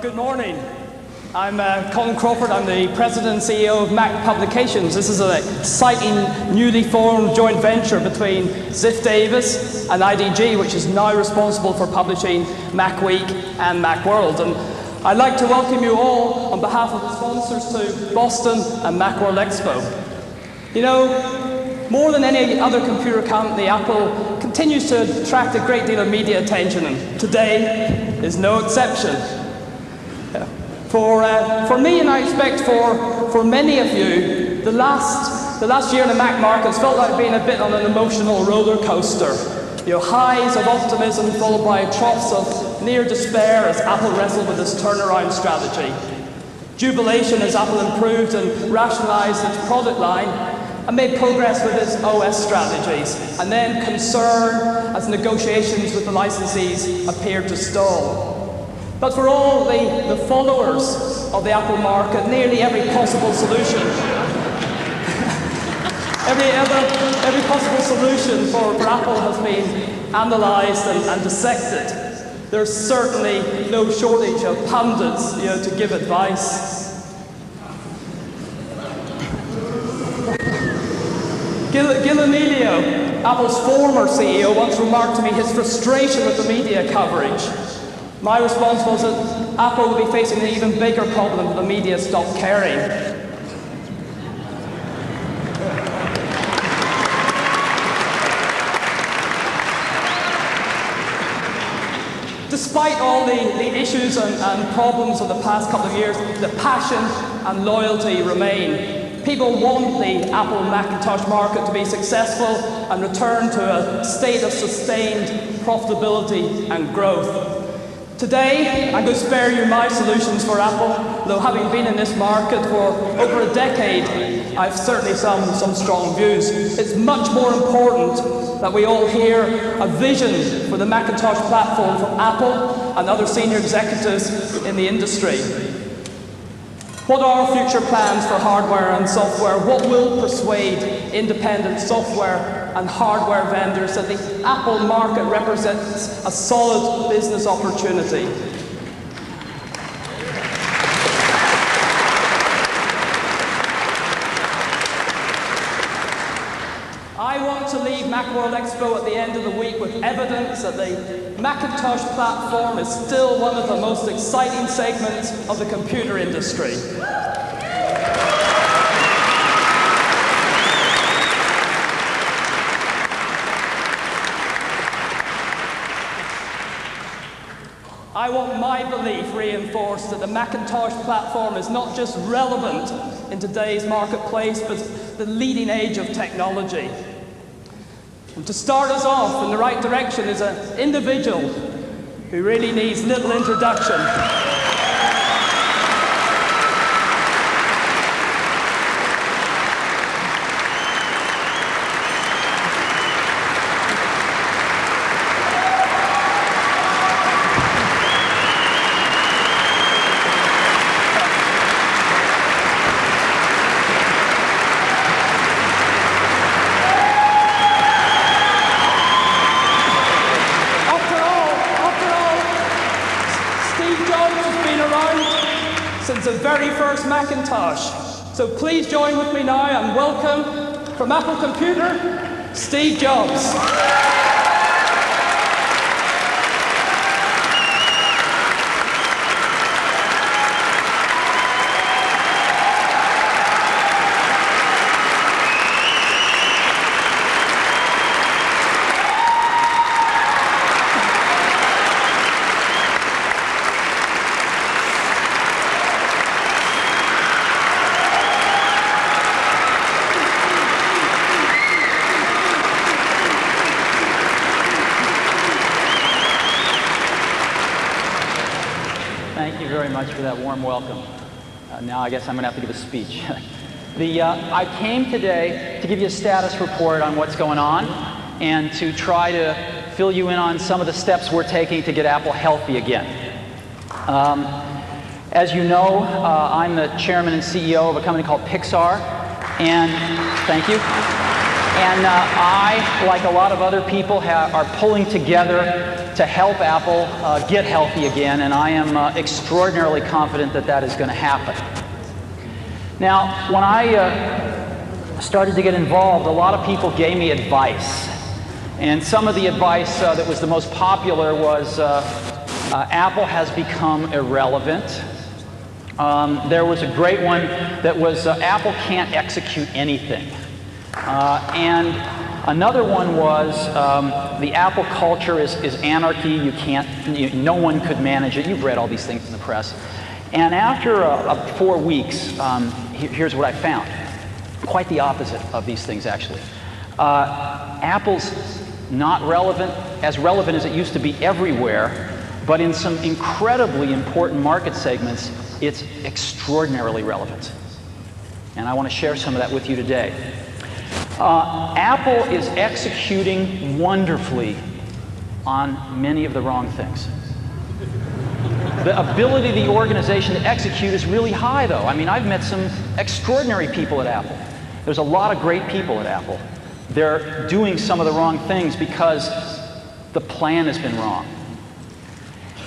Good morning. I'm Colin Crawford. I'm the President and CEO of Mac Publications. This is an exciting, newly formed joint venture between Ziff Davis and IDG, which is now responsible for publishing Mac Week and Macworld. And I'd like to welcome you all on behalf of the sponsors to Boston and Macworld Expo. You know, more than any other computer company, Apple continues to attract a great deal of media attention, and today is no exception. For me, and I expect for many of you, the last year in the Mac markets felt like being a bit on an emotional roller coaster. You know, highs of optimism followed by troughs of near despair as Apple wrestled with its turnaround strategy. Jubilation as Apple improved and rationalized its product line and made progress with its OS strategies, and then concern as negotiations with the licensees appeared to stall. But for all the followers of the Apple market, nearly every possible solution, every possible solution for Apple has been analysed and dissected. There's certainly no shortage of pundits, to give advice. Gil Amelio, Apple's former CEO, once remarked to me his frustration with the media coverage. My response was that Apple would be facing an even bigger problem if the media stopped caring. Despite all the issues and problems of the past couple of years, the passion and loyalty remain. People want the Apple Macintosh market to be successful and return to a state of sustained profitability and growth. Today, I'm going to spare you my solutions for Apple, though having been in this market for over a decade, I've certainly some strong views. It's much more important that we all hear a vision for the Macintosh platform from Apple and other senior executives in the industry. What are future plans for hardware and software? What will persuade independent software and hardware vendors that the Apple market represents a solid business opportunity? I want to leave Macworld Expo at the end of the week with evidence that the Macintosh platform is still one of the most exciting segments of the computer industry. I want my belief reinforced that the Macintosh platform is not just relevant in today's marketplace, but the leading edge of technology. And to start us off in the right direction is an individual who really needs little introduction. Since the very first Macintosh. So please join with me now and welcome from Apple Computer, Steve Jobs. Thank you very much for that warm welcome. Now I guess I'm going to have to give a speech. I came today to give you a status report on what's going on and to try to fill you in on some of the steps we're taking to get Apple healthy again. As you know, I'm the chairman and CEO of a company called Pixar, and thank you. And I, like a lot of other people, are pulling together to help Apple get healthy again, and I am extraordinarily confident that that is going to happen. Now, when I started to get involved, a lot of people gave me advice. And some of the advice that was the most popular was Apple has become irrelevant. There was a great one that was Apple can't execute anything. And another one was the Apple culture is anarchy. No one could manage it. You've read all these things in the press. And after 4 weeks, here's what I found. Quite the opposite of these things, actually. Apple's not as relevant as it used to be everywhere, but in some incredibly important market segments, it's extraordinarily relevant. And I want to share some of that with you today. Apple is executing wonderfully on many of the wrong things. The ability of the organization to execute is really high, though. I mean, I've met some extraordinary people at Apple. There's a lot of great people at Apple. They're doing some of the wrong things because the plan has been wrong.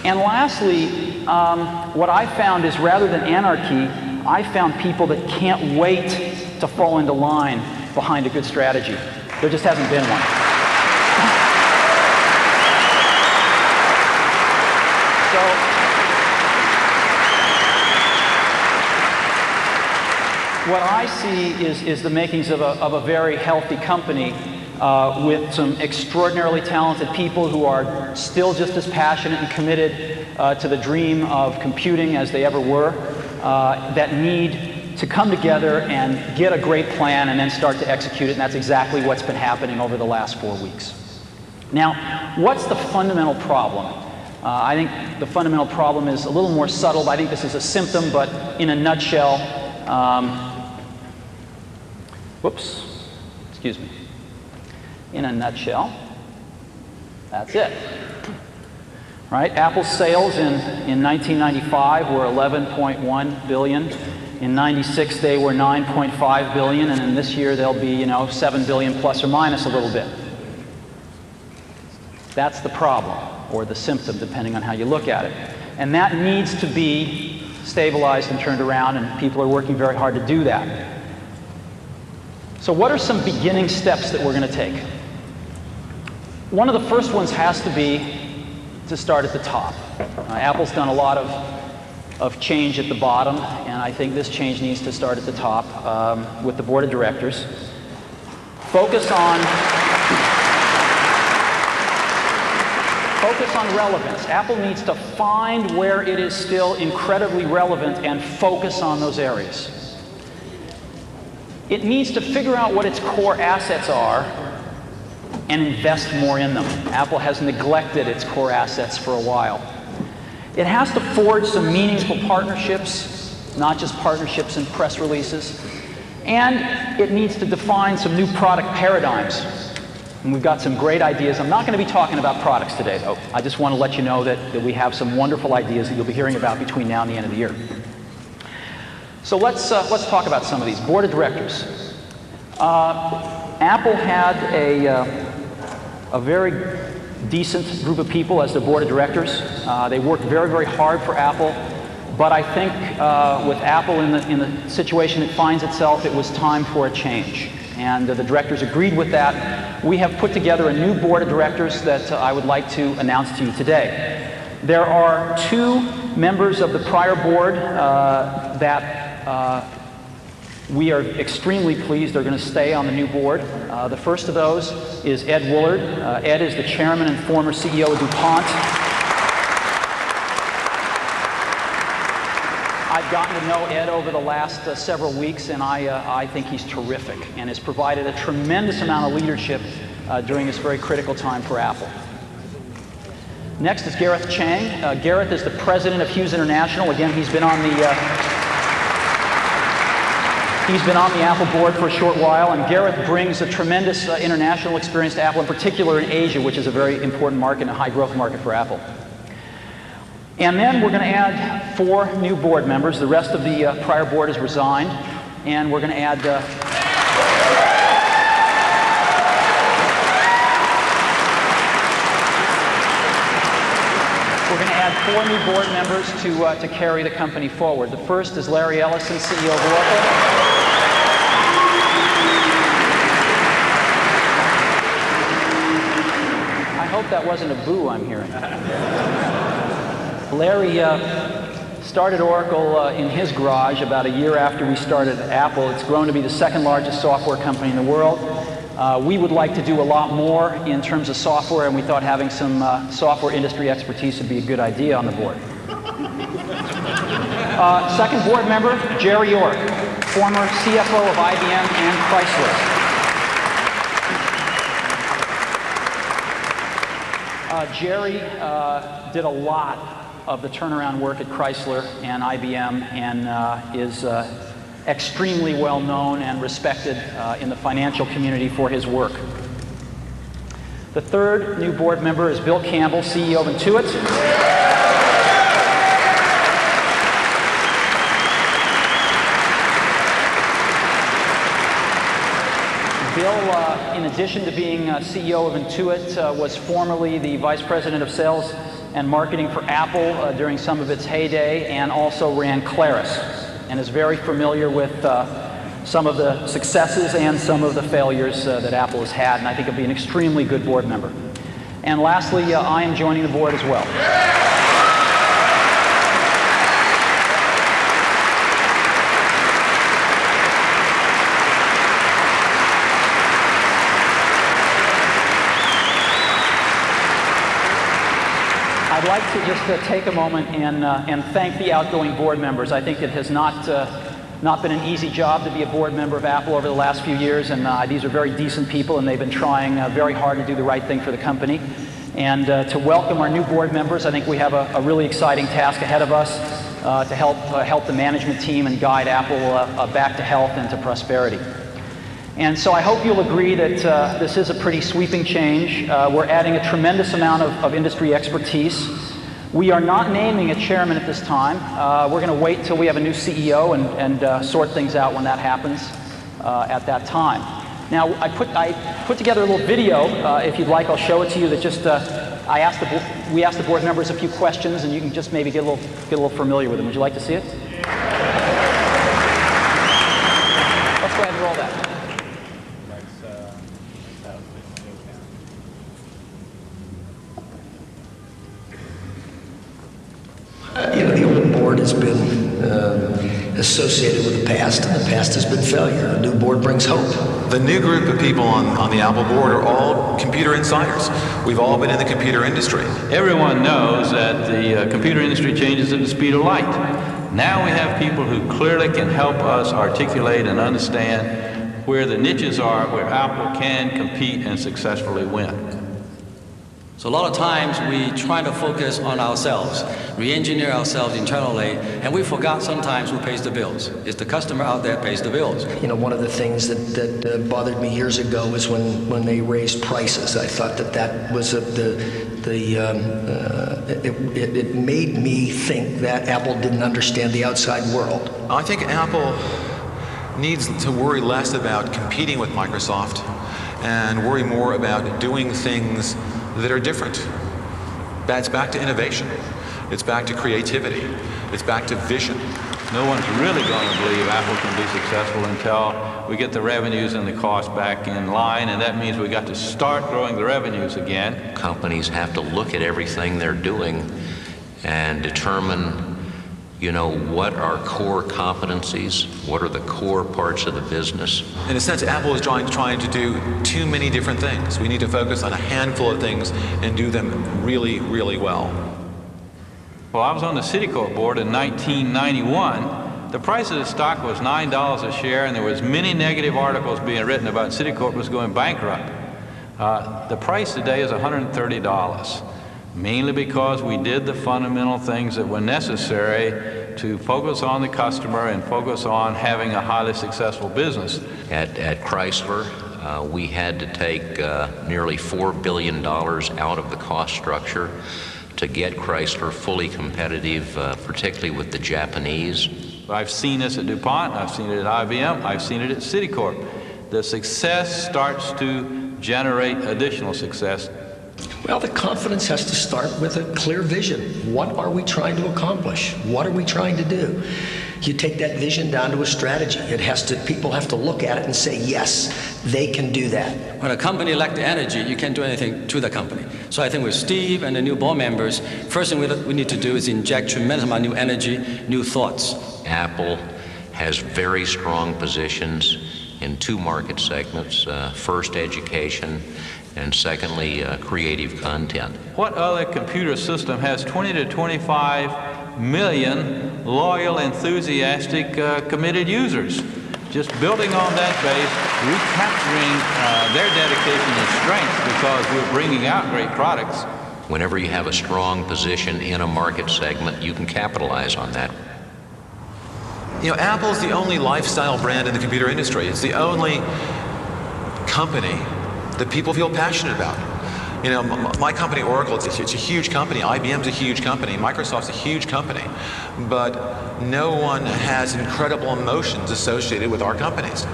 And lastly, what I found is rather than anarchy, I found people that can't wait to fall into line behind a good strategy. There just hasn't been one. What I see is the makings of a very healthy company with some extraordinarily talented people who are still just as passionate and committed to the dream of computing as they ever were, that need to come together and get a great plan and then start to execute it, and that's exactly what's been happening over the last 4 weeks. Now, what's the fundamental problem? I think the fundamental problem is a little more subtle. I think this is a symptom, but in a nutshell, excuse me. In a nutshell, that's it. Right? Apple's sales in 1995 were 11.1 billion. In 96 they were 9.5 billion, and in this year they'll be, 7 billion plus or minus a little bit. That's the problem, or the symptom, depending on how you look at it. And that needs to be stabilized and turned around, and people are working very hard to do that. So what are some beginning steps that we're going to take? One of the first ones has to be to start at the top. Apple's done a lot of change at the bottom, and I think this change needs to start at the top with the board of directors. Focus on relevance. Apple needs to find where it is still incredibly relevant and focus on those areas. It needs to figure out what its core assets are and invest more in them. Apple has neglected its core assets for a while. It has to forge some meaningful partnerships, not just partnerships and press releases. And it needs to define some new product paradigms. And we've got some great ideas. I'm not going to be talking about products today, though. I just want to let you know that we have some wonderful ideas that you'll be hearing about between now and the end of the year. So let's talk about some of these. Board of directors. Apple had a very decent group of people as their board of directors. They worked very, very hard for Apple. But I think with Apple in the situation it finds itself, it was time for a change. And the directors agreed with that. We have put together a new board of directors that I would like to announce to you today. There are 2 members of the prior board that we are extremely pleased are going to stay on the new board. The first of those is Ed Woolard. Ed is the chairman and former CEO of DuPont. I've gotten to know Ed over the last several weeks, and I think he's terrific and has provided a tremendous amount of leadership during this very critical time for Apple. Next is Gareth Chang. Gareth is the president of Hughes International. Again, he's been on the Apple board for a short while, and Gareth brings a tremendous international experience to Apple, in particular in Asia, which is a very important market and a high-growth market for Apple. And then we're going to add 4 new board members. The rest of the prior board has resigned, and we're going to add We're going to add 4 new board members to carry the company forward. The first is Larry Ellison, CEO of Oracle. I hope that wasn't a boo I'm hearing. Larry started Oracle in his garage about a year after we started Apple. It's grown to be the second largest software company in the world. We would like to do a lot more in terms of software, and we thought having some software industry expertise would be a good idea on the board. Second board member, Jerry York, former CFO of IBM and Chrysler. Jerry did a lot of the turnaround work at Chrysler and IBM and is extremely well known and respected in the financial community for his work. The third new board member is Bill Campbell, CEO of Intuit. Bill, in addition to being CEO of Intuit, was formerly the Vice President of Sales and Marketing for Apple during some of its heyday, and also ran Claris, and is very familiar with some of the successes and some of the failures that Apple has had, and I think it'll be an extremely good board member. And lastly, I am joining the board as well. I'd like to just take a moment and thank the outgoing board members. I think it has not been an easy job to be a board member of Apple over the last few years, and these are very decent people, and they've been trying very hard to do the right thing for the company. And to welcome our new board members, I think we have a really exciting task ahead of us to help the management team and guide Apple back to health and to prosperity. And so I hope you'll agree that this is a pretty sweeping change. We're adding a tremendous amount of industry expertise. We are not naming a chairman at this time. We're going to wait till we have a new CEO and sort things out when that happens at that time. Now, I put together a little video. If you'd like, I'll show it to you. That just we asked the board members a few questions, and you can just maybe get a little familiar with them. Would you like to see it? Let's go ahead and roll that. The old board has been associated with the past, and the past has been failure. A new board brings hope. The new group of people on the Apple board are all computer insiders. We've all been in the computer industry. Everyone knows that the computer industry changes at the speed of light. Now we have people who clearly can help us articulate and understand where the niches are, where Apple can compete and successfully win. So a lot of times we try to focus on ourselves, re-engineer ourselves internally, and we forgot sometimes who pays the bills. It's the customer out there pays the bills. You know, one of the things that bothered me years ago was when they raised prices. I thought that was it made me think that Apple didn't understand the outside world. I think Apple needs to worry less about competing with Microsoft and worry more about doing things that are different. That's back to innovation. It's back to creativity. It's back to vision. No one's really going to believe Apple can be successful until we get the revenues and the costs back in line, and that means we got to start growing the revenues again. Companies have to look at everything they're doing and determine, you know, what are core competencies, what are the core parts of the business. In a sense, Apple is trying to do too many different things. We need to focus on a handful of things and do them really, really well. Well, I was on the Citicorp board in 1991. The price of the stock was $9 a share, and there was many negative articles being written about Citicorp was going bankrupt. The price today is $130. Mainly because we did the fundamental things that were necessary to focus on the customer and focus on having a highly successful business. At Chrysler, we had to take nearly $4 billion out of the cost structure to get Chrysler fully competitive, particularly with the Japanese. I've seen this at DuPont, I've seen it at IBM, I've seen it at Citicorp. The success starts to generate additional success Well, the confidence has to start with a clear vision. What are we trying to accomplish? What are we trying to do? You take that vision down to a strategy. People have to look at it and say, yes, they can do that. When a company lacks the energy, you can't do anything to the company. So I think with Steve and the new board members, first thing we need to do is inject tremendous amount of new energy, new thoughts. Apple has very strong positions in two market segments. First, education, and secondly, creative content. What other computer system has 20 to 25 million loyal, enthusiastic, committed users? Just building on that base, recapturing their dedication and strength because we're bringing out great products. Whenever you have a strong position in a market segment, you can capitalize on that. You know, Apple's the only lifestyle brand in the computer industry. It's the only company that people feel passionate about. You know, my company, Oracle, it's a huge company. IBM's a huge company. Microsoft's a huge company. But no one has incredible emotions associated with our companies.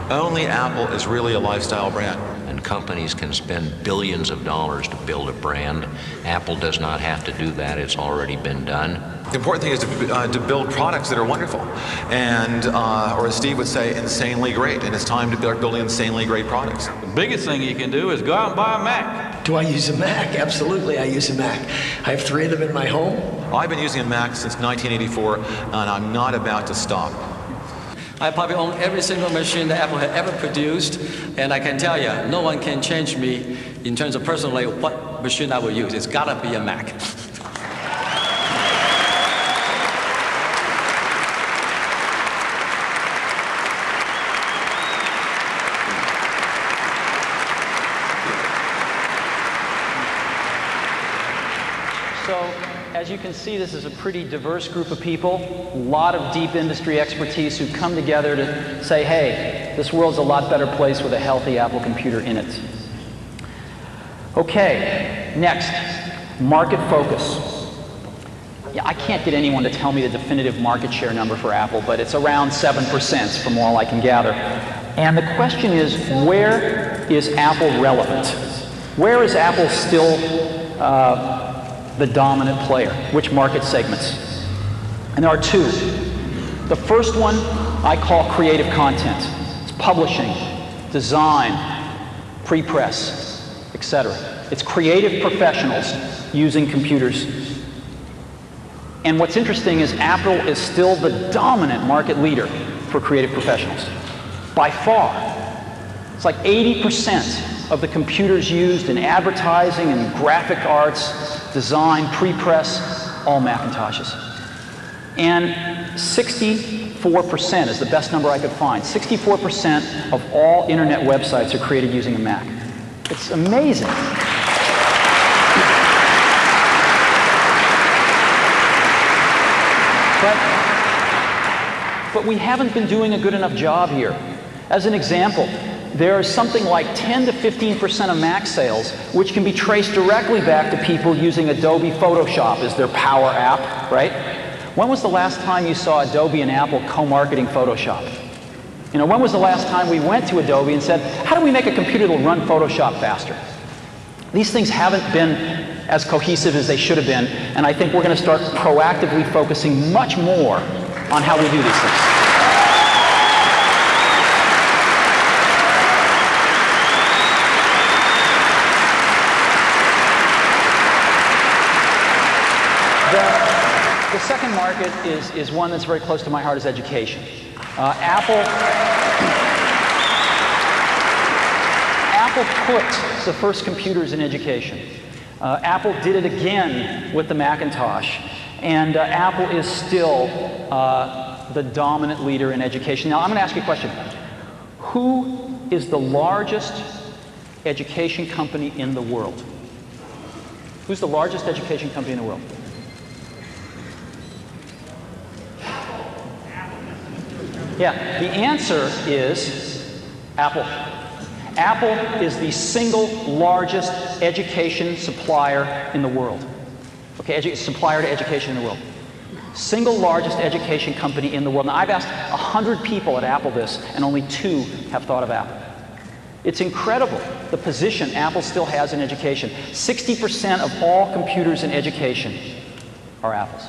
Only Apple is really a lifestyle brand. And companies can spend billions of dollars to build a brand. Apple does not have to do that. It's already been done. The important thing is to build products that are wonderful and, or as Steve would say, insanely great. And it's time to start building insanely great products. The biggest thing you can do is go out and buy a Mac. Do I use a Mac? Absolutely, I use a Mac. I have 3 of them in my home. I've been using a Mac since 1984, and I'm not about to stop. I probably own every single machine that Apple had ever produced, and I can tell you, no one can change me in terms of personally what machine I will use. It's gotta be a Mac. As you can see, this is a pretty diverse group of people, a lot of deep industry expertise who've come together to say, hey, this world's a lot better place with a healthy Apple computer in it. Okay, next, market focus. Yeah, I can't get anyone to tell me the definitive market share number for Apple, but it's around 7% from all I can gather. And the question is, where is Apple relevant? Where is Apple still the dominant player? Which market segments? And there are 2. The first one I call creative content. It's publishing, design, pre-press, etc. It's creative professionals using computers. And what's interesting is Apple is still the dominant market leader for creative professionals. By far. It's like 80% of the computers used in advertising and graphic arts, design, pre-press, all Macintoshes. And 64% is the best number I could find. 64% of all internet websites are created using a Mac. It's amazing. But we haven't been doing a good enough job here. As an example, there is something like 10 to 15% of Mac sales which can be traced directly back to people using Adobe Photoshop as their power app, right? When was the last time you saw Adobe and Apple co-marketing Photoshop? You know, when was the last time we went to Adobe and said, how do we make a computer that will run Photoshop faster? These things haven't been as cohesive as they should have been, and I think we're going to start proactively focusing much more on how we do these things. The second market is one that's very close to my heart, is education. Apple put the first computers in education. Apple did it again with the Macintosh. And Apple is still the dominant leader in education. Now, I'm going to ask you a question. Who is the largest education company in the world? Who's the largest education company in the world? Yeah, the answer is Apple. Apple is the single largest education supplier in the world. Okay, supplier to education in the world. Single largest education company in the world. Now, I've asked 100 people at Apple this, and only 2 have thought of Apple. It's incredible the position Apple still has in education. 60% of all computers in education are Apple's.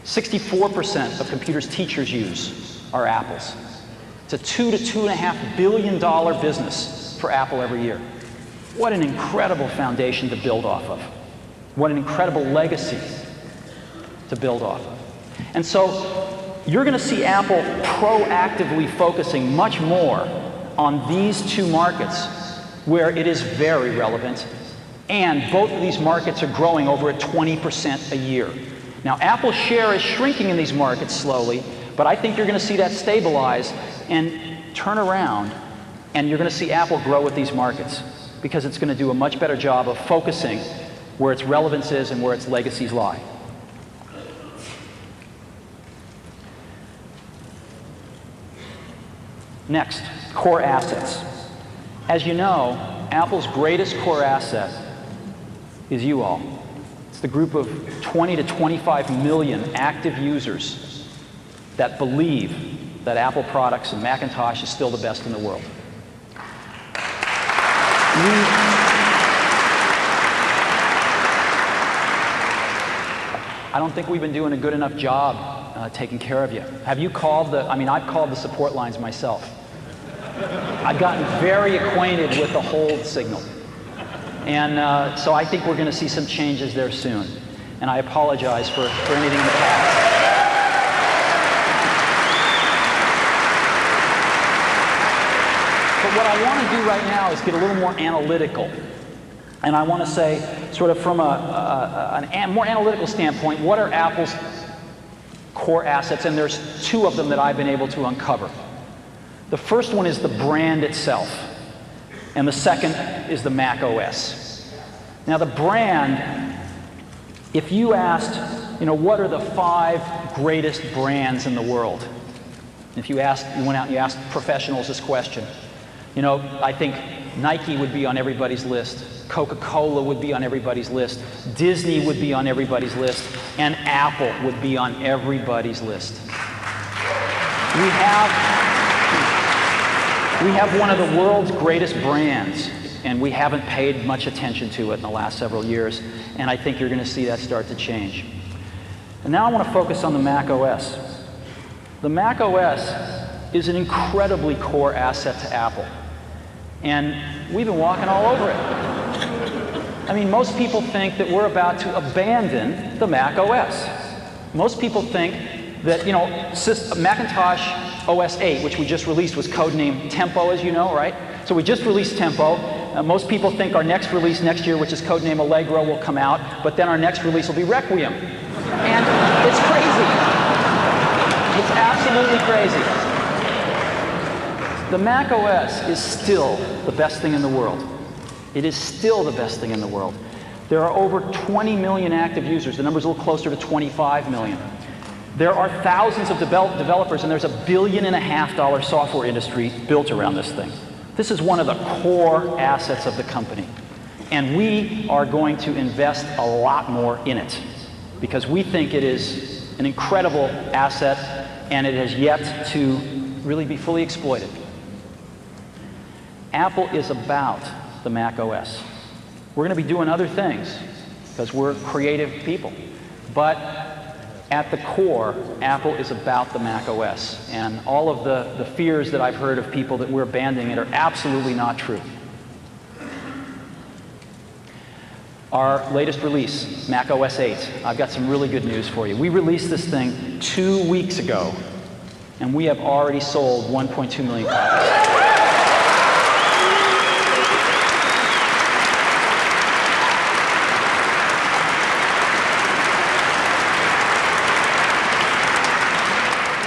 64% of computers teachers use are Apple's. It's a $2 to $2.5 billion business for Apple every year. What an incredible foundation to build off of. What an incredible legacy to build off of. And so you're going to see Apple proactively focusing much more on these two markets where it is very relevant, and both of these markets are growing over at 20% a year. Now, Apple's share is shrinking in these markets slowly, but I think you're going to see that stabilize and turn around, and you're going to see Apple grow with these markets because it's going to do a much better job of focusing where its relevance is and where its legacies lie. Next, core assets. As you know, Apple's greatest core asset is you all. It's the group of 20 to 25 million active users that believe that Apple products and Macintosh is still the best in the world. I don't think we've been doing a good enough job taking care of you. Have you called I've called the support lines myself. I've gotten very acquainted with the hold signal. And so I think we're going to see some changes there soon. And I apologize for anything in the past. But what I want to do right now is get a little more analytical. And I want to say, sort of from a more analytical standpoint, what are Apple's core assets? And there's two of them that I've been able to uncover. The first one is the brand itself, and the second is the Mac OS. Now, the brand, if you asked, what are the 5 greatest brands in the world? If you went out and you asked professionals this question, I think Nike would be on everybody's list, Coca-Cola would be on everybody's list, Disney would be on everybody's list, and Apple would be on everybody's list. We have one of the world's greatest brands, and we haven't paid much attention to it in the last several years, and I think you're going to see that start to change. And now I want to focus on the Mac OS. The Mac OS is an incredibly core asset to Apple, and we've been walking all over it. Most people think that we're about to abandon the Mac OS. Most people think that, Macintosh OS 8, which we just released, was codenamed Tempo, as you know, right? So we just released Tempo. Most people think our next release next year, which is codenamed Allegro, will come out, but then our next release will be Requiem. And it's crazy. It's absolutely crazy. The Mac OS is still the best thing in the world. It is still the best thing in the world. There are over 20 million active users. The number's a little closer to 25 million. There are thousands of developers, and there's $1.5 billion software industry built around this thing. This is one of the core assets of the company. And we are going to invest a lot more in it because we think it is an incredible asset and it has yet to really be fully exploited. Apple is about the Mac OS. We're going to be doing other things because we're creative people. But at the core, Apple is about the Mac OS. And all of the fears that I've heard of people that we're abandoning it are absolutely not true. Our latest release, Mac OS 8, I've got some really good news for you. We released this thing 2 weeks ago, and we have already sold 1.2 million copies.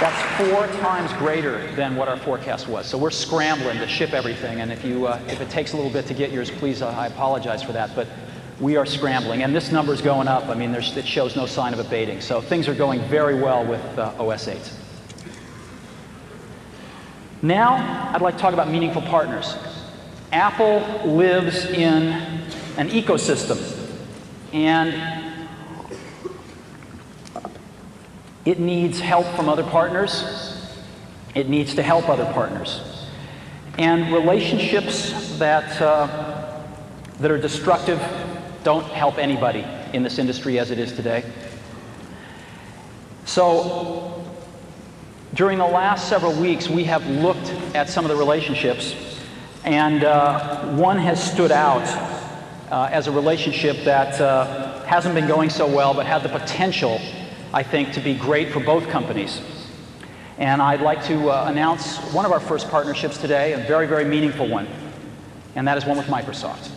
That's 4 times greater than what our forecast was. So we're scrambling to ship everything, and if it takes a little bit to get yours, please, I apologize for that, but we are scrambling, and this number's going up. It shows no sign of abating. So things are going very well with OS 8. Now, I'd like to talk about meaningful partners. Apple lives in an ecosystem, and it needs help from other partners. It needs to help other partners. And relationships that are destructive don't help anybody in this industry as it is today. So during the last several weeks, we have looked at some of the relationships, and one has stood out as a relationship that hasn't been going so well, but had the potential, I think, to be great for both companies. And I'd like to announce one of our first partnerships today, a very, very meaningful one, and that is one with Microsoft.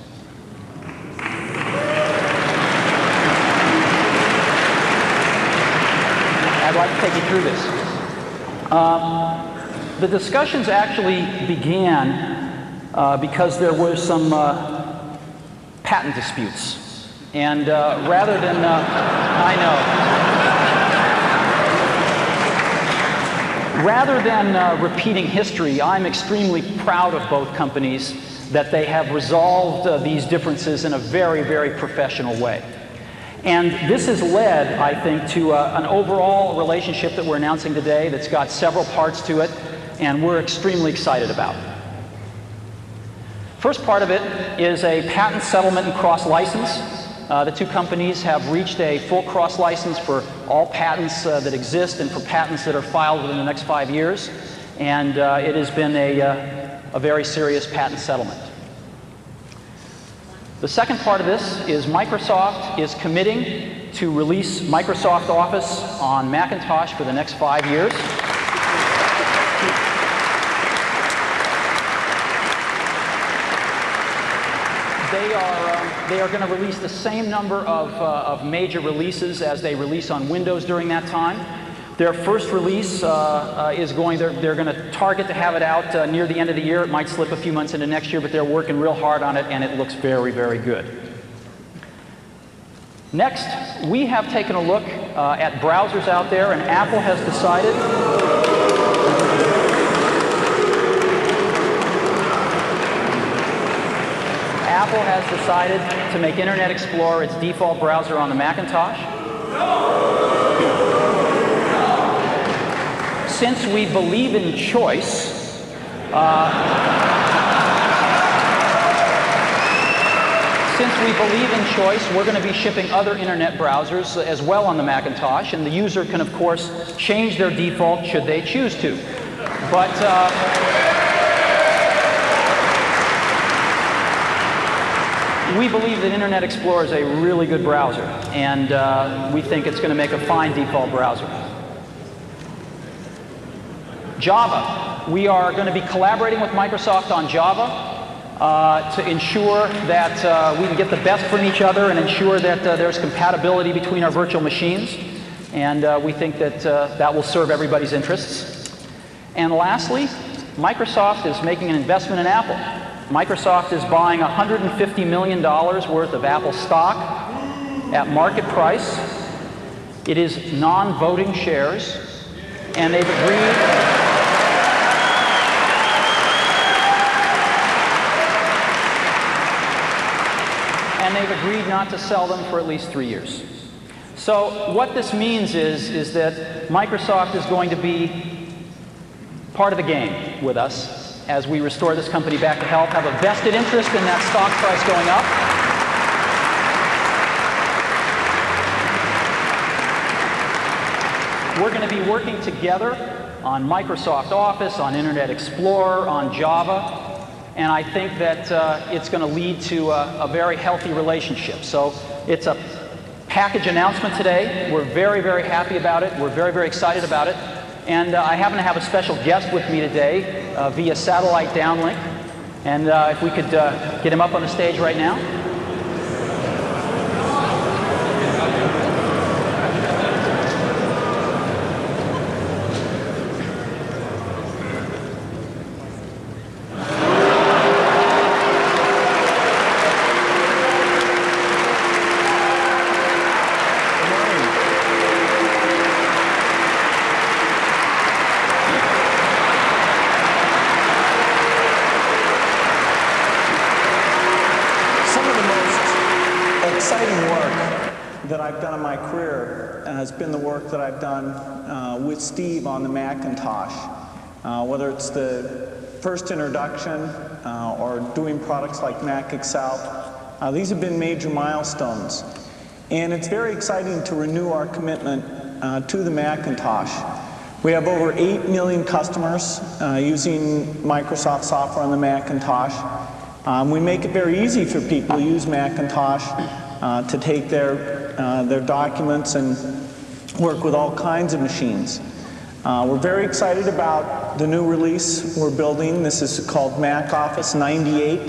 I'd like to take you through this. The discussions actually began because there were some patent disputes. And rather than, I know, rather than repeating history, I'm extremely proud of both companies that they have resolved these differences in a very, very professional way. And this has led, I think, to an overall relationship that we're announcing today that's got several parts to it, and we're extremely excited about. First part of it is a patent settlement and cross-license. The two companies have reached a full cross-license for all patents that exist and for patents that are filed within the next 5 years. And it has been a very serious patent settlement. The second part of this is Microsoft is committing to release Microsoft Office on Macintosh for the next 5 years. They are going to release the same number of major releases as they release on Windows during that time. Their first release is they're going to target to have it out near the end of the year. It might slip a few months into next year, but they're working real hard on it, and it looks very, very good. Next, we have taken a look at browsers out there, and Apple has decided to make Internet Explorer its default browser on the Macintosh. Since we believe in choice, we're going to be shipping other Internet browsers as well on the Macintosh, and the user can, of course, change their default should they choose to. But we believe that Internet Explorer is a really good browser, and we think it's going to make a fine default browser. Java. We are going to be collaborating with Microsoft on Java to ensure that we can get the best from each other and ensure that there's compatibility between our virtual machines. And we think that that will serve everybody's interests. And lastly, Microsoft is making an investment in Apple. Microsoft is buying $150 million worth of Apple stock at market price. It is non-voting shares, and they've agreed not to sell them for at least 3 years. So what this means is that Microsoft is going to be part of the game with us as we restore this company back to health, have a vested interest in that stock price going up. We're going to be working together on Microsoft Office, on Internet Explorer, on Java. And I think that it's going to lead to a very healthy relationship. So it's a package announcement today. We're very, very happy about it. We're very, very excited about it. And I happen to have a special guest with me today via satellite downlink. And if we could get him up on the stage right now. Has been the work that I've done with Steve on the Macintosh, whether it's the first introduction or doing products like Mac Excel. These have been major milestones. And it's very exciting to renew our commitment to the Macintosh. We have over 8 million customers using Microsoft software on the Macintosh. We make it very easy for people to use Macintosh to take their documents and work with all kinds of machines. We're very excited about the new release we're building. This is called Mac Office 98.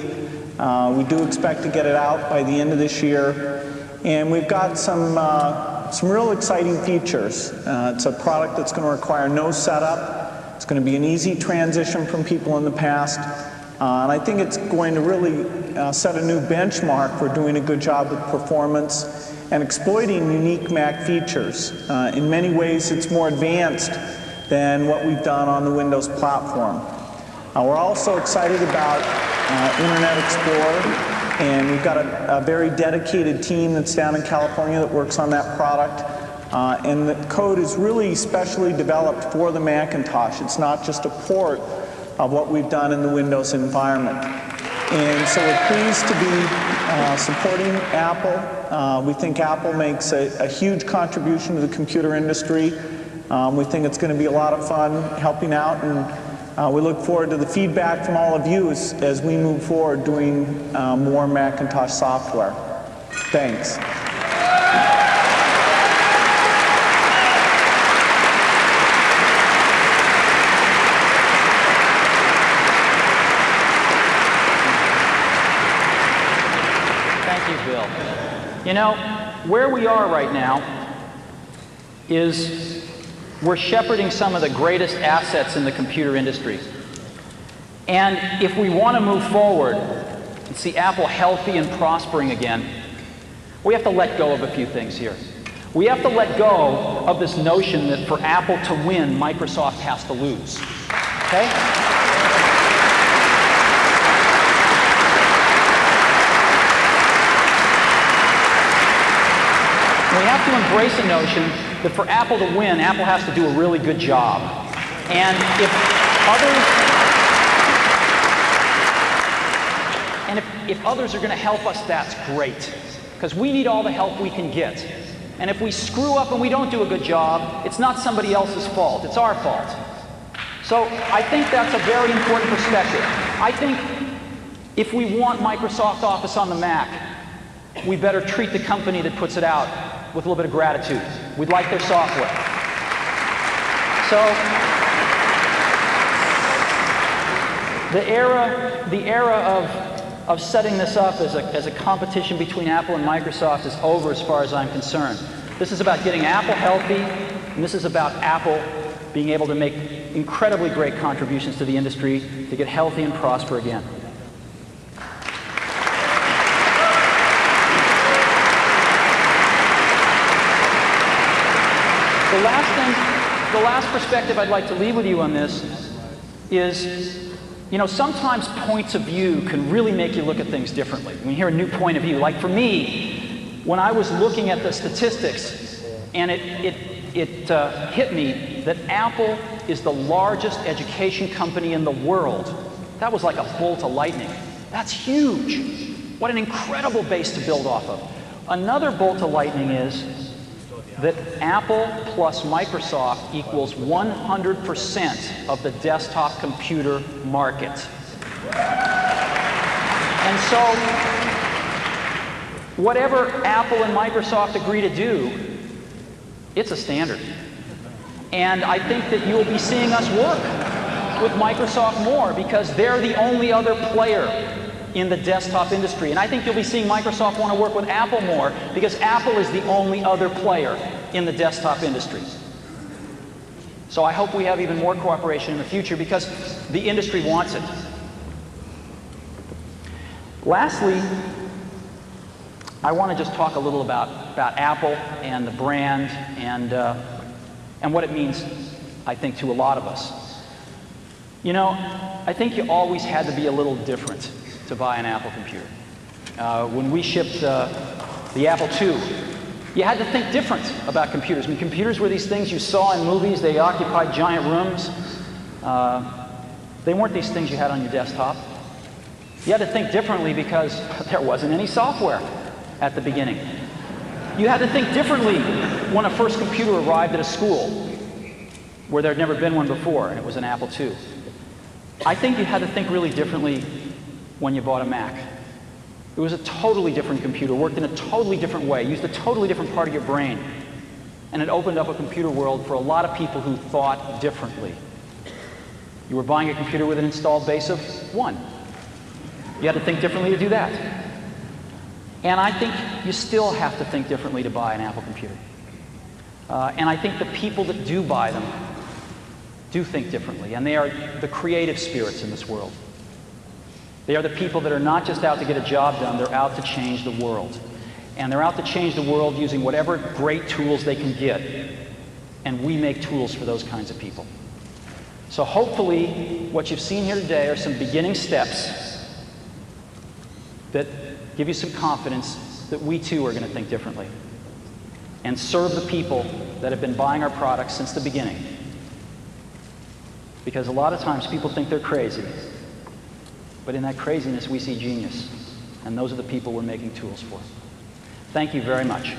We do expect to get it out by the end of this year. And we've got some real exciting features. It's a product that's going to require no setup. It's going to be an easy transition from people in the past. And I think it's going to really set a new benchmark for doing a good job with performance and exploiting unique Mac features. In many ways, it's more advanced than what we've done on the Windows platform. We're also excited about Internet Explorer. And we've got a very dedicated team that's down in California that works on that product. And the code is really specially developed for the Macintosh. It's not just a port of what we've done in the Windows environment. And so we're pleased to be supporting Apple. We think Apple makes a huge contribution to the computer industry. We think it's going to be a lot of fun helping out, and we look forward to the feedback from all of you as we move forward doing more Macintosh software. Thanks. Thank you, Bill. You know, where we are right now is we're shepherding some of the greatest assets in the computer industry. And if we want to move forward and see Apple healthy and prospering again, we have to let go of a few things here. We have to let go of this notion that for Apple to win, Microsoft has to lose. Okay? We have to embrace a notion that for Apple to win, Apple has to do a really good job. And if others are going to help us, that's great. Because we need all the help we can get. And if we screw up and we don't do a good job, it's not somebody else's fault, it's our fault. So I think that's a very important perspective. I think if we want Microsoft Office on the Mac, we better treat the company that puts it out with a little bit of gratitude. We'd like their software. So the era of setting this up as a competition between Apple and Microsoft is over as far as I'm concerned. This is about getting Apple healthy, and this is about Apple being able to make incredibly great contributions to the industry to get healthy and prosper again. The last perspective I'd like to leave with you on this is, you know, sometimes points of view can really make you look at things differently. When you hear a new point of view, like for me, when I was looking at the statistics, and it hit me that Apple is the largest education company in the world. That was like a bolt of lightning. That's huge. What an incredible base to build off of. Another bolt of lightning is that Apple plus Microsoft equals 100% of the desktop computer market. And so, whatever Apple and Microsoft agree to do, it's a standard. And I think that you'll be seeing us work with Microsoft more because they're the only other player in the desktop industry. And I think you'll be seeing Microsoft want to work with Apple more because Apple is the only other player in the desktop industry. So I hope we have even more cooperation in the future because the industry wants it. Lastly, I want to just talk a little about Apple and the brand and what it means, I think, to a lot of us. You know, I think you always had to be a little different to buy an Apple computer. When we shipped the Apple II, you had to think different about computers. I mean, computers were these things you saw in movies. They occupied giant rooms. They weren't these things you had on your desktop. You had to think differently because there wasn't any software at the beginning. You had to think differently when a first computer arrived at a school where there had never been one before, and it was an Apple II. I think you had to think really differently when you bought a Mac. It was a totally different computer, worked in a totally different way, used a totally different part of your brain, and it opened up a computer world for a lot of people who thought differently. You were buying a computer with an installed base of 1. You had to think differently to do that. And I think you still have to think differently to buy an Apple computer. And I think the people that do buy them do think differently, and they are the creative spirits in this world. They are the people that are not just out to get a job done, they're out to change the world. And they're out to change the world using whatever great tools they can get. And we make tools for those kinds of people. So hopefully, what you've seen here today are some beginning steps that give you some confidence that we too are going to think differently and serve the people that have been buying our products since the beginning. Because a lot of times people think they're crazy, but in that craziness we see genius, and those are the people we're making tools for. Thank you very much.